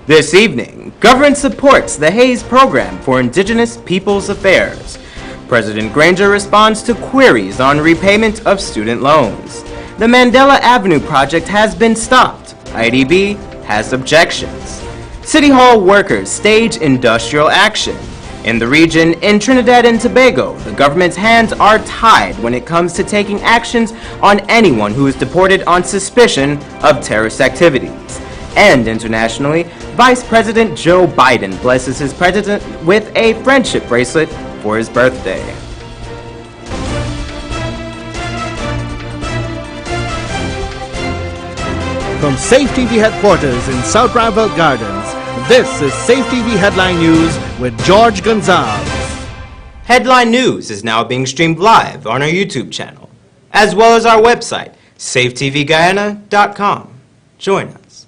This evening, government supports the Hayes Program for Indigenous Peoples Affairs. President Granger responds to queries on repayment of student loans. The Mandela Avenue project has been stopped. IDB has objections. City Hall workers stage industrial action. In the region, in Trinidad and Tobago, the government's hands are tied when it comes to taking actions on anyone who is deported on suspicion of terrorist activities. And internationally, Vice President Joe Biden blesses his president with a friendship bracelet for his birthday. From Safetv headquarters in South Rival Gardens, this is Safetv Headline News with George Gonzalez. Headline News is now being streamed live on our YouTube channel, as well as our website, safetvguyana.com. Join us.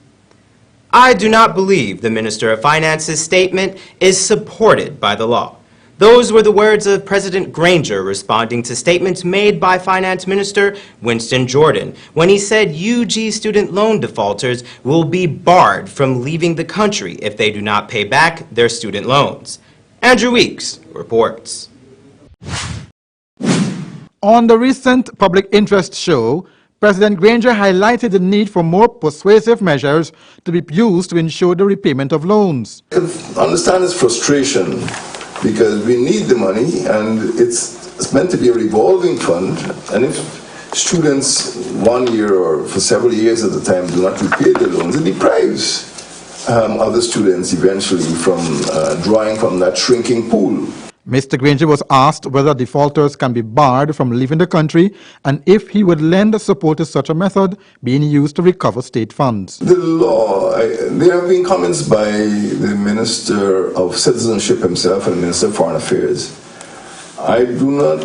I do not believe the Minister of Finance's statement is supported by the law. Those were the words of President Granger responding to statements made by Finance Minister Winston Jordan when he said UG student loan defaulters will be barred from leaving the country if they do not pay back their student loans. Andrew Weeks reports. On the recent public interest show, President Granger highlighted the need for more persuasive measures to be used to ensure the repayment of loans. I can understand his frustration because we need the money and it's meant to be a revolving fund, and if students 1 year or for several years at a time do not repay their loans, it deprives other students eventually from drawing from that shrinking pool. Mr. Granger was asked whether defaulters can be barred from leaving the country and if he would lend support to such a method being used to recover state funds. The law, there have been comments by the Minister of Citizenship himself and the Minister of Foreign Affairs. I do not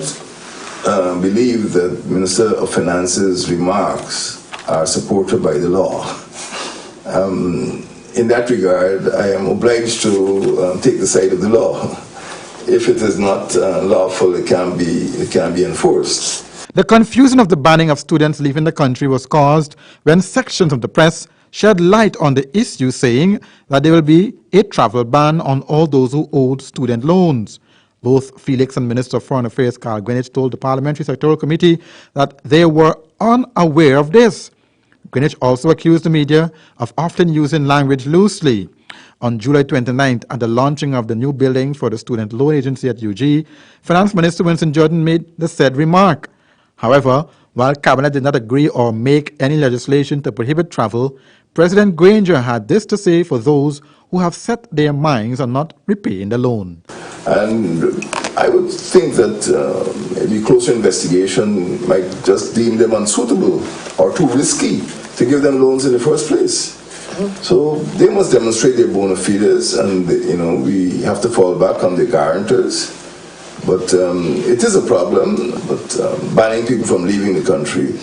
believe that the Minister of Finance's remarks are supported by the law. In that regard, I am obliged to take the side of the law. If it is not lawful, it can be enforced. The confusion of the banning of students leaving the country was caused when sections of the press shed light on the issue, saying that there will be a travel ban on all those who owed student loans. Both Felix and Minister of Foreign Affairs Carl Greenwich told the Parliamentary Secretarial Committee that they were unaware of this. Greenwich also accused the media of often using language loosely. On July 29th, at the launching of the new building for the Student Loan Agency at UG, Finance Minister Winston Jordan made the said remark. However, while Cabinet did not agree or make any legislation to prohibit travel, President Granger had this to say for those who have set their minds on not repaying the loan. And I would think that maybe closer investigation might just deem them unsuitable or too risky to give them loans in the first place. So they must demonstrate their bona fides, and we have to fall back on the guarantors. But it is a problem. But banning people from leaving the country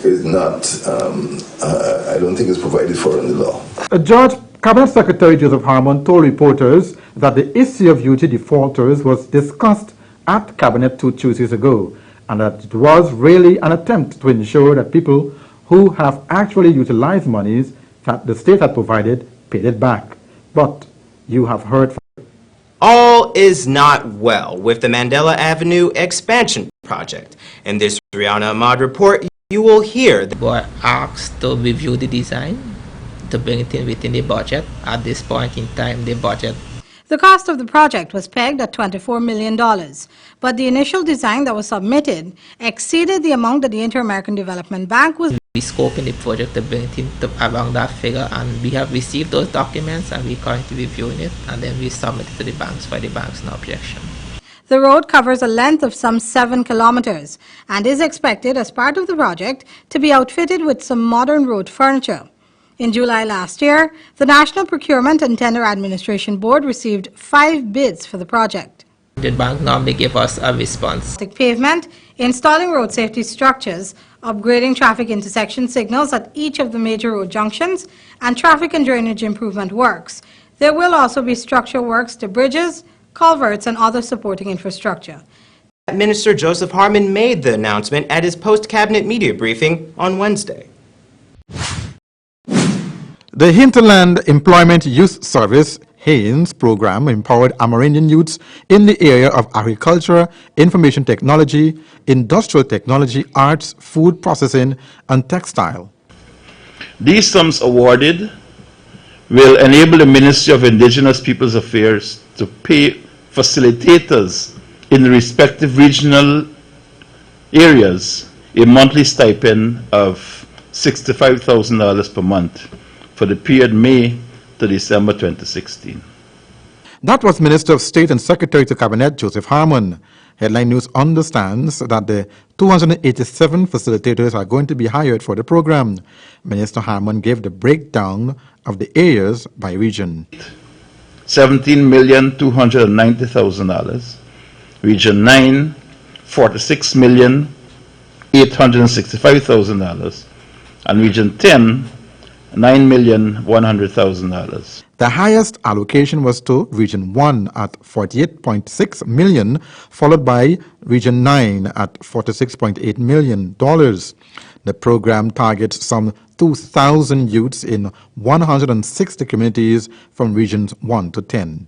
is not. I don't think it's provided for in the law. George, Cabinet Secretary Joseph Harmon told reporters that the issue of UG defaulters was discussed at Cabinet 2 Tuesdays ago, and that it was really an attempt to ensure that people who have actually utilized monies that the state had provided paid it back. But you have heard from All is not well with the Mandela Avenue expansion project. In this Rihanna Ahmad report, you will hear We were asked to review the design, to bring it in within the budget. At this point in time, the budget. The cost of the project was pegged at $24 million, but the initial design that was submitted exceeded the amount that the Inter-American Development Bank was. We scoped in the project to bring it in to around that figure, and we have received those documents and we're currently reviewing it, and then we submit it to the banks for the banks no objection. The road covers a length of some 7 kilometers and is expected as part of the project to be outfitted with some modern road furniture. In July last year, the National Procurement and Tender Administration Board received 5 bids for the project. The bank normally give us a response. Pavement, installing road safety structures, upgrading traffic intersection signals at each of the major road junctions, and traffic and drainage improvement works. There will also be structural works to bridges, culverts, and other supporting infrastructure. Minister Joseph Harmon made the announcement at his post-cabinet media briefing on Wednesday. The Hinterland Employment Youth Service Haynes program empowered Amerindian youths in the area of agriculture, information technology, industrial technology, arts, food processing, and textile. These sums awarded will enable the Ministry of Indigenous Peoples Affairs to pay facilitators in the respective regional areas a monthly stipend of $65,000 per month for the period May to December 2016. That was Minister of State and Secretary to Cabinet Joseph Harmon. Headline News understands that the 287 facilitators are going to be hired for the program. Minister Harmon gave the breakdown of the areas by region. $17,290,000. Region 9, $46,865,000. And Region 10, $9,100,000. The highest allocation was to Region 1 at $48.6 million, followed by Region 9 at $46.8 million. The program targets some 2,000 youths in 160 communities from Regions 1 to 10.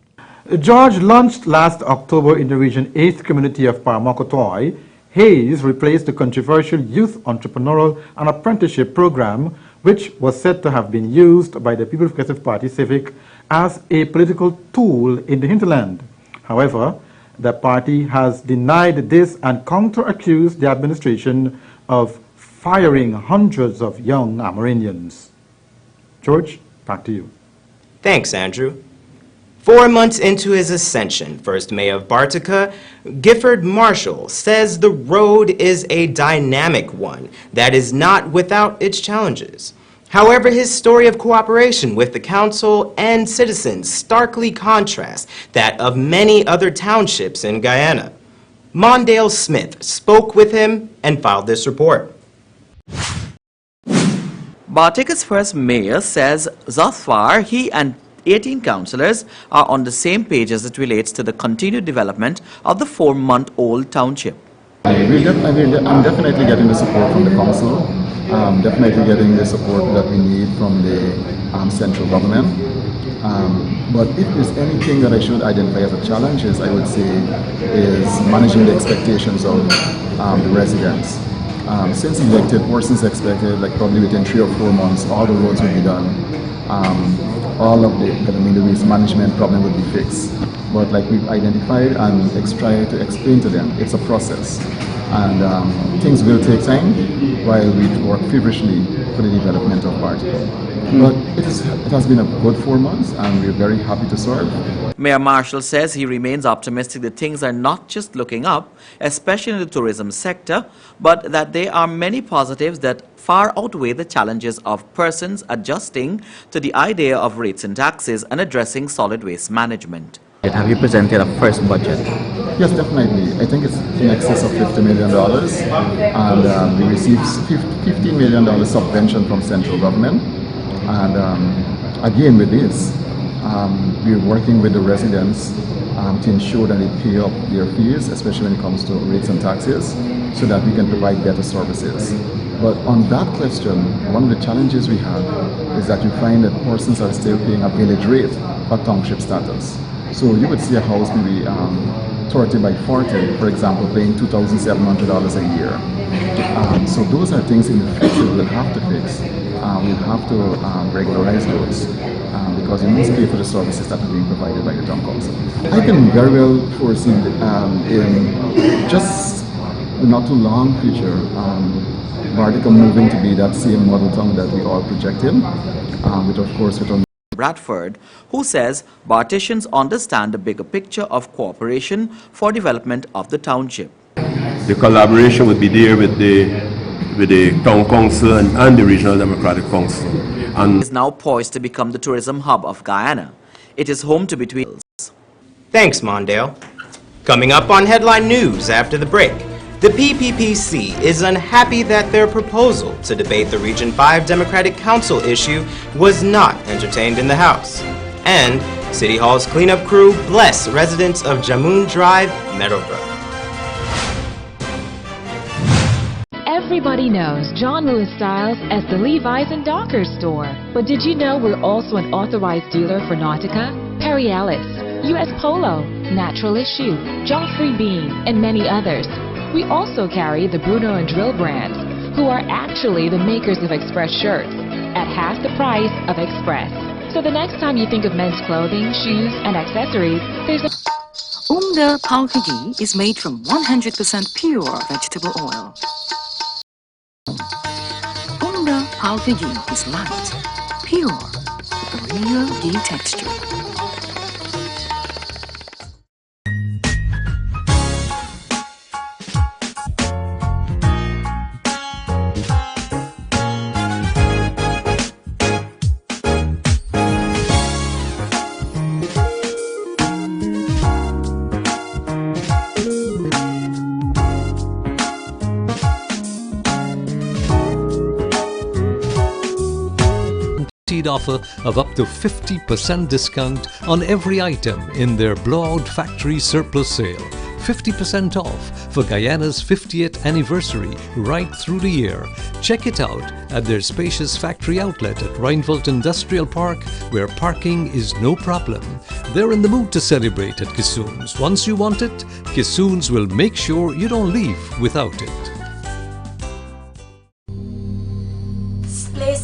George launched last October in the Region 8th community of Paramokotoy. Hayes replaced the controversial Youth Entrepreneurial and Apprenticeship Program, which was said to have been used by the People's Progressive Party Civic as a political tool in the hinterland. However, the party has denied this and counter-accused the administration of firing hundreds of young Amerindians. George, back to you. Thanks, Andrew. 4 months into his ascension, first mayor of Bartica, Gifford Marshall says the road is a dynamic one that is not without its challenges. However, his story of cooperation with the council and citizens starkly contrasts that of many other townships in Guyana. Mondale Smith spoke with him and filed this report. Bartica's first mayor says thus far he and 18 councillors are on the same page as it relates to the continued development of the 4-month-old township. I'm definitely getting the support from the council, definitely getting the support that we need from the central government. But if there's anything that I should identify as a challenge, I would say, is managing the expectations of the residents. Since elected, persons expected, like probably within 3 or 4 months, all the roads will be done. All of the waste management problem would be fixed. But like we've identified and tried to explain to them, it's a process. And things will take time while we work feverishly for the development of Bartica. But it has been a good 4 months and we're very happy to serve. Mayor Marshall says he remains optimistic that things are not just looking up, especially in the tourism sector, but that there are many positives that far outweigh the challenges of persons adjusting to the idea of rates and taxes and addressing solid waste management. Have you presented a first budget? Yes, definitely. I think it's in excess of $50 million. And we received $15 million subvention from central government. And again with this, we're working with the residents to ensure that they pay up their fees, especially when it comes to rates and taxes, so that we can provide better services. But on that question, one of the challenges we have is that you find that persons are still paying a village rate for township status. So you would see a house maybe 30 by 40, for example, paying $2,700 a year. So those are things in the future we'll have to fix. We'll have to regularize those because you must pay for the services that are being provided by the town council. I can very well foresee in just not too long future, Bartica moving to be that same model town that we all projected, which of course with Bradford, who says Barticians understand the bigger picture of cooperation for development of the township. The collaboration would be there with the town council and the regional democratic council. And is now poised to become the tourism hub of Guyana. It is home to between. Thanks, Mondale. Coming up on Headline News after the break, the PPPC is unhappy that their proposal to debate the Region 5 Democratic Council issue was not entertained in the House. And City Hall's cleanup crew bless residents of Jamun Drive, Meadowbrook. Every Everybody knows John Lewis Styles as the Levi's and Dockers store. But did you know we're also an authorized dealer for Nautica, Perry Ellis, US Polo, Natural Issue, Joffrey Bean, and many others. We also carry the Bruno and Drill brands, who are actually the makers of Express shirts, at half the price of Express. So the next time you think of men's clothing, shoes, and accessories, there's a... Umda pulque ghee is made from 100% pure vegetable oil. Umda pulque ghee is light, pure, with a real ghee texture. Offer of up to 50% discount on every item in their Blowout Factory Surplus Sale. 50% off for Guyana's 50th anniversary right through the year. Check it out at their spacious factory outlet at Reinfeldt Industrial Park, where parking is no problem. They're in the mood to celebrate at Kissoon's. Once you want it, Kissoon's will make sure you don't leave without it.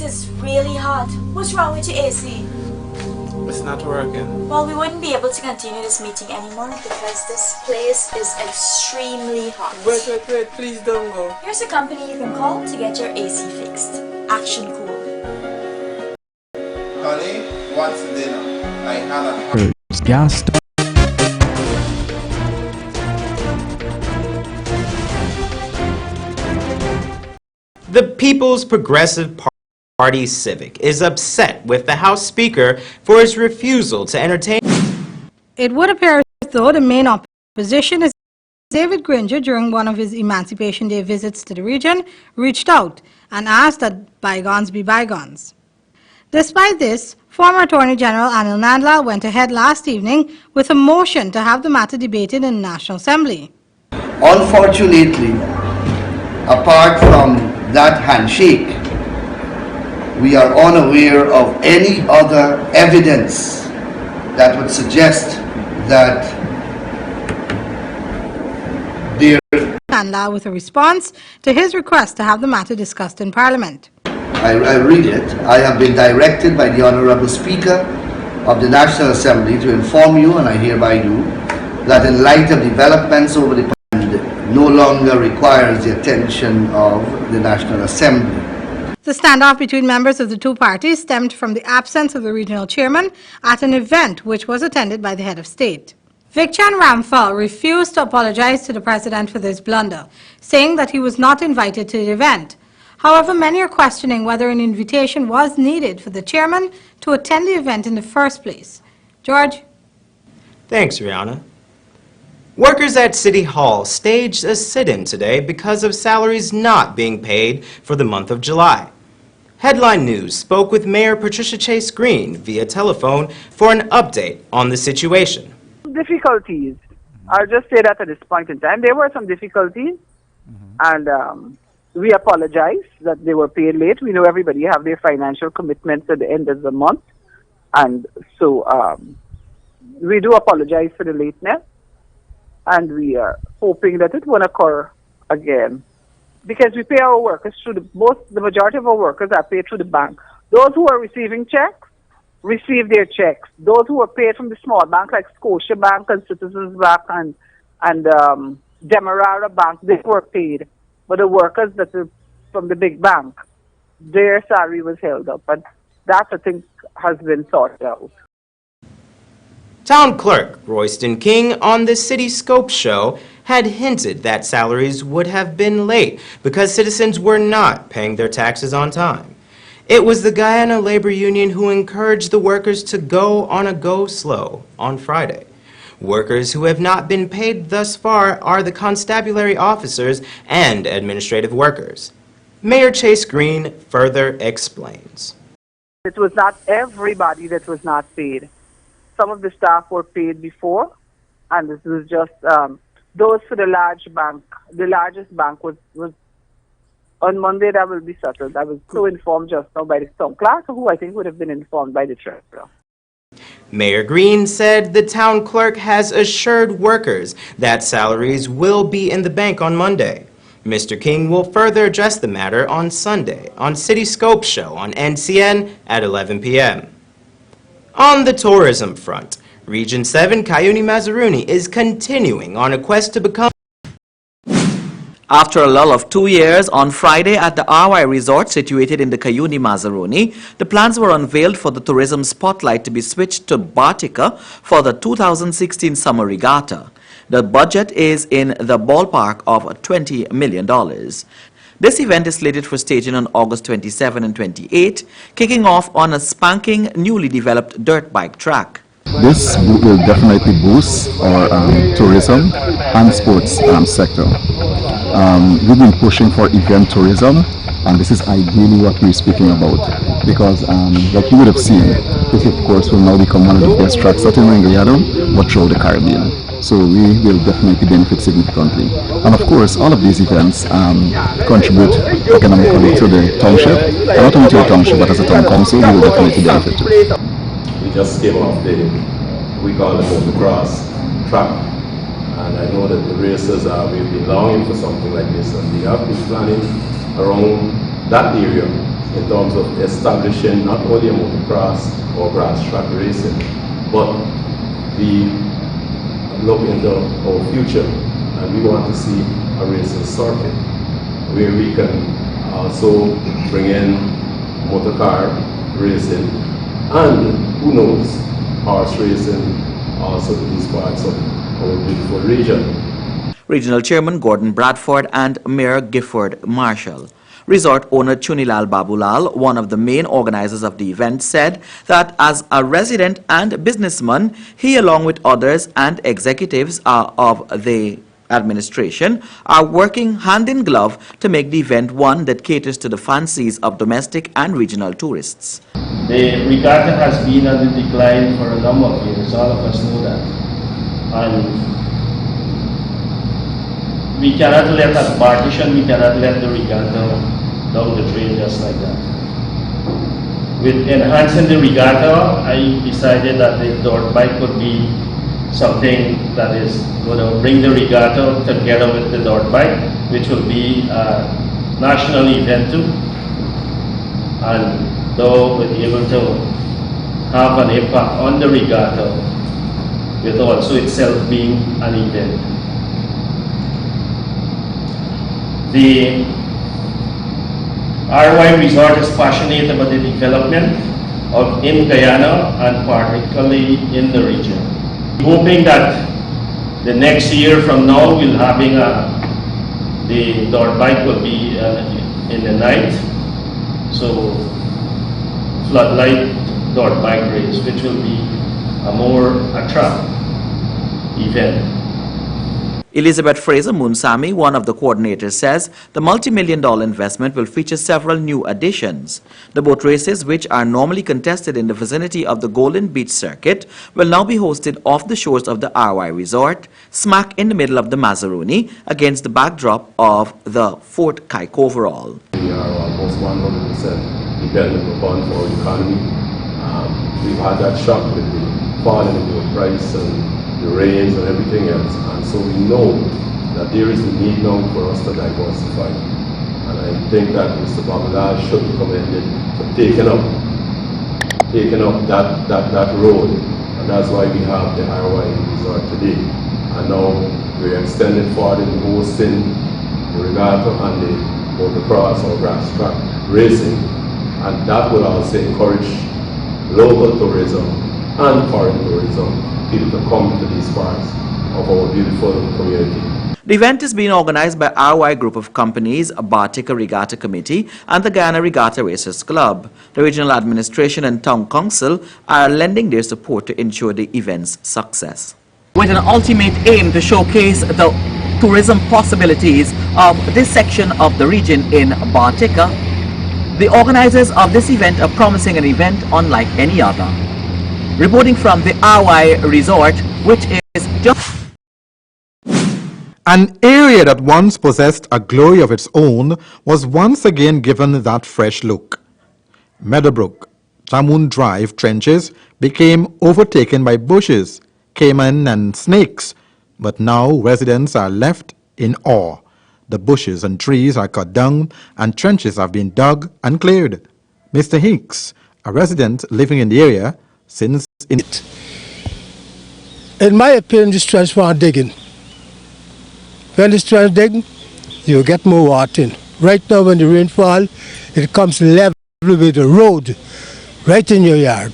It's really hot. What's wrong with your AC? It's not working. Well, we wouldn't be able to continue this meeting anymore because this place is extremely hot. Wait, please don't go. Here's a company you can call to get your AC fixed. Action Cool. Honey, what's dinner? I had a... Gas. The People's Progressive Party Civic is upset with the House Speaker for his refusal to entertain. It would appear as though the main opposition is David Granger, during one of his Emancipation Day visits to the region, reached out and asked that bygones be bygones. Despite this, former Attorney General Anil Nandlal went ahead last evening with a motion to have the matter debated in the National Assembly. Unfortunately, apart from that handshake, we are unaware of any other evidence that would suggest that there... Nandlal with a response to his request to have the matter discussed in Parliament. I read it. I have been directed by the Honourable Speaker of the National Assembly to inform you, and I hereby do, that in light of developments over the past, no longer requires the attention of the National Assembly. The standoff between members of the two parties stemmed from the absence of the regional chairman at an event which was attended by the head of state. Vikchan Ramphal refused to apologize to the president for this blunder, saying that he was not invited to the event. However, many are questioning whether an invitation was needed for the chairman to attend the event in the first place. George? Thanks, Rihanna. Workers at City Hall staged a sit-in today because of salaries not being paid for the month of July. Headline News spoke with Mayor Patricia Chase Green via telephone for an update on the situation. Difficulties. I'll just say that at this point in time, there were some difficulties, and we apologize that they were paid late. We know everybody have their financial commitments at the end of the month, and so we do apologize for the lateness, and we are hoping that it won't occur again, because we pay our workers through the majority of our workers are paid through the bank. Those who are receiving checks receive their checks. Those who are paid from the small bank like Scotia Bank and Citizens Bank and Demerara Bank, they were paid. But the workers that are from the big bank, their salary was held up, and that I think has been sorted out. Town Clerk Royston King on the City Scope show had hinted that salaries would have been late because citizens were not paying their taxes on time. It was the Guyana Labor Union who encouraged the workers to go on a go-slow on Friday. Workers who have not been paid thus far are the constabulary officers and administrative workers. Mayor Chase Green further explains. It was not everybody that was not paid. Some of the staff were paid before, and this was just those for the large bank. The largest bank was On Monday, that will be settled. I was so informed just now by the town clerk, who I think would have been informed by the treasurer. Mayor Green said the town clerk has assured workers that salaries will be in the bank on Monday. Mr. King will further address the matter on Sunday on City Scope Show on NCN at 11 p.m. On the tourism front, Region 7 Cuyuni-Mazaruni is continuing on a quest to become. After a lull of 2 years, on Friday at the RY Resort situated in the Cuyuni-Mazaruni, the plans were unveiled for the tourism spotlight to be switched to Bartica for the 2016 Summer Regatta. The budget is in the ballpark of $20 million. This event is slated for staging on August 27 and 28, kicking off on a spanking, newly developed dirt bike track. This will definitely boost our tourism and sports sector. We've been pushing for event tourism, and this is ideally what we're speaking about, because like you would have seen, this of course will now become one of the best tracks not only in Guyana but throughout the Caribbean. So we will definitely benefit significantly. And of course, all of these events contribute economically to the township, and not only to the township but as a town council, we will definitely benefit too. We just came off we call it motocross track, and I know that the racers we've been longing for something like this, and we have been planning around that area in terms of establishing not only a motocross or grass track racing, but we look into our future, and we want to see a racing circuit where we can also bring in motorcar racing, and who knows, horse racing also to these parts of our beautiful region. Regional Chairman Gordon Bradford and Mayor Gifford Marshall. Resort owner Chunilal Babulal, one of the main organizers of the event, said that as a resident and businessman, he along with others and executives of the administration are working hand in glove to make the event one that caters to the fancies of domestic and regional tourists. The regatta has been on the decline for a number of years, all of us know that. And we cannot let that partition, we cannot let the regatta down the drain just like that. With enhancing the regatta, I decided that the dirt bike would be something that is going to bring the regatta together with the dirt bike, which will be a national event too. And though we'll be able to have an impact on the regatta, with also itself being an event. The RY Resort is passionate about the development of in Guyana and particularly in the region. Hoping that the next year from now we'll having the dirt bike will be in the night, so floodlight dirt bike race, which will be a more attractive event. Elizabeth Fraser Munsami, one of the coordinators, says the multi-million-dollar investment will feature several new additions. The boat races, which are normally contested in the vicinity of the Golden Beach Circuit, will now be hosted off the shores of the RY Resort, smack in the middle of the Mazaruni, against the backdrop of the Fort Kaikoverall. We are almost 100% dependent upon our economy. We've had that shock with the fall in the price and the rains and everything else, and so we know that there is a need now for us to diversify, and I think that Mr. Babulal should be commended for taking up that road, and that's why we have the RY Resort today, and now we're extending forward in hosting the regatta and the motocross or grass track racing, and that will also encourage local tourism and foreign tourism, people to come to these parts of our beautiful community. The event is being organized by RY Group of Companies, Bartica Regatta Committee and the Guyana Regatta Racers Club. The regional administration and town council are lending their support to ensure the event's success. With an ultimate aim to showcase the tourism possibilities of this section of the region in Bartica, the organizers of this event are promising an event unlike any other. Reporting from the RY Resort, which is just... An area that once possessed a glory of its own was once again given that fresh look. Meadowbrook, Jamun Drive trenches became overtaken by bushes, caiman and snakes, but now residents are left in awe. The bushes and trees are cut down and trenches have been dug and cleared. Mr. Hinks, a resident living in the area since In my opinion, this trench want digging. When this trench digging, you get more water in. Right now when the rain fall, it comes level with the road right in your yard.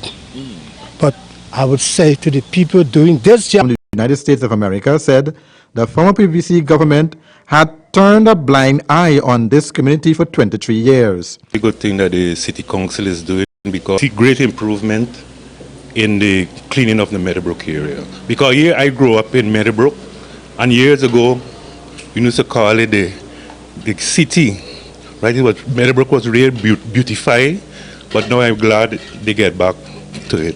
But I would say to the people doing this job, the United States of America said the former PVC government had turned a blind eye on this community for 23 years. A good thing that the city council is doing, because see great improvement in the cleaning of the Meadowbrook area. Because here I grew up in Meadowbrook, and years ago we used to call it the city, right? It was, Meadowbrook was really beautified, but now I'm glad they get back to it.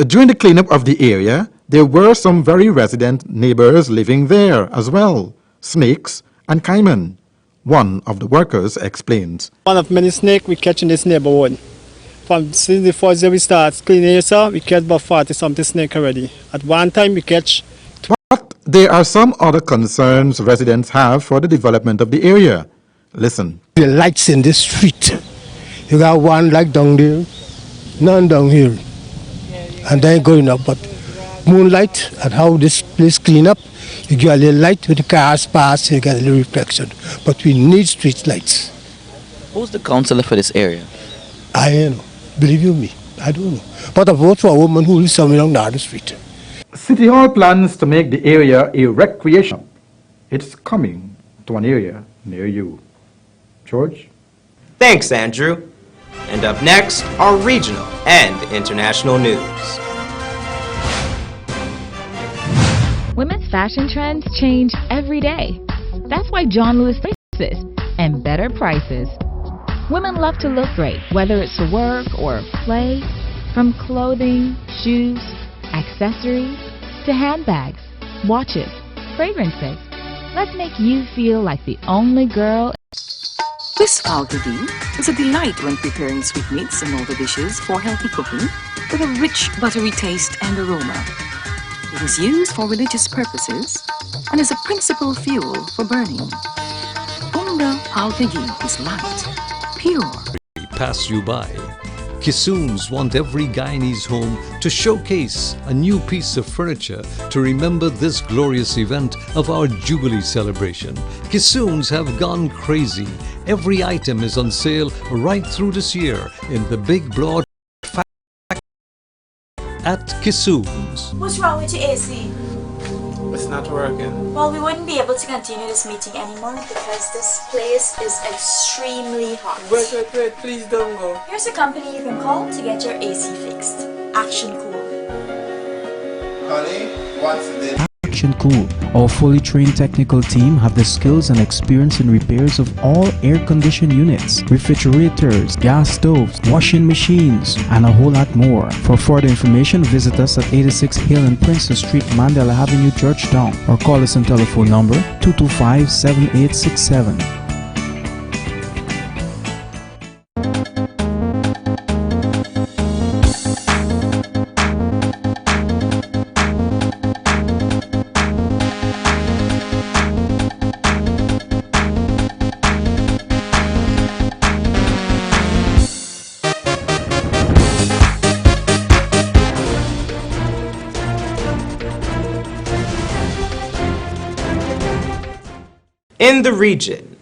During the cleanup of the area, there were some very resident neighbors living there as well, snakes and caiman. One of the workers explains. One of many snakes we catch in this neighborhood. Since the first day we start cleaning here, sir, we catch about 40-something snakes already. At one time we catch... But there are some other concerns residents have for the development of the area. Listen. The lights in the street. You got one light down there, none down here. And then going up, but moonlight and how this place clean up, you get a little light with the cars pass, you get a little reflection. But we need street lights. Who's the councillor for this area? I don't know. Believe you me, I don't know. But I vote for a woman who lives somewhere along the street. City Hall plans to make the area a recreation. It's coming to an area near you. George? Thanks, Andrew. And up next, our regional and international news. Women's fashion trends change every day. That's why John Lewis places and better prices. Women love to look great, whether it's for work or play. From clothing, shoes, accessories, to handbags, watches, fragrances. Let's make you feel like the only girl. This Safetv is a delight when preparing sweetmeats and all the dishes for healthy cooking with a rich buttery taste and aroma. It is used for religious purposes and is a principal fuel for burning. Unga Safetv is light, pure. Pass you by. Kissoons want every Guyanese home to showcase a new piece of furniture to remember this glorious event of our Jubilee celebration. Kissoons have gone crazy. Every item is on sale right through this year in the big broad at Kissoons. What's wrong with your AC? It's not working. Well, we wouldn't be able to continue this meeting anymore because this place is extremely hot. Wait, please don't go. Here's a company you can call to get your AC fixed. Action Cool. Honey, what's this? Action Cool. Our fully trained technical team have the skills and experience in repairs of all air-conditioned units, refrigerators, gas stoves, washing machines, and a whole lot more. For further information, visit us at 86 Hill and Princeton Street, Mandela Avenue, Georgetown, or call us on telephone number 225-7867. In the region,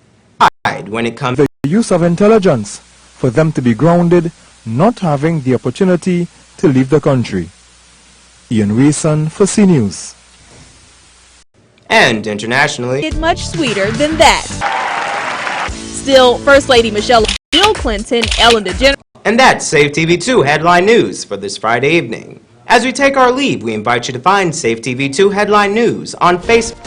when it comes to the use of intelligence for them to be grounded, not having the opportunity to leave the country. Ian Reason for C News. And internationally, it's much sweeter than that. Still, First Lady Michelle, Bill Clinton, Ellen DeGeneres. And that's Safetv 2 headline news for this Friday evening. As we take our leave, we invite you to find Safetv 2 headline news on Facebook.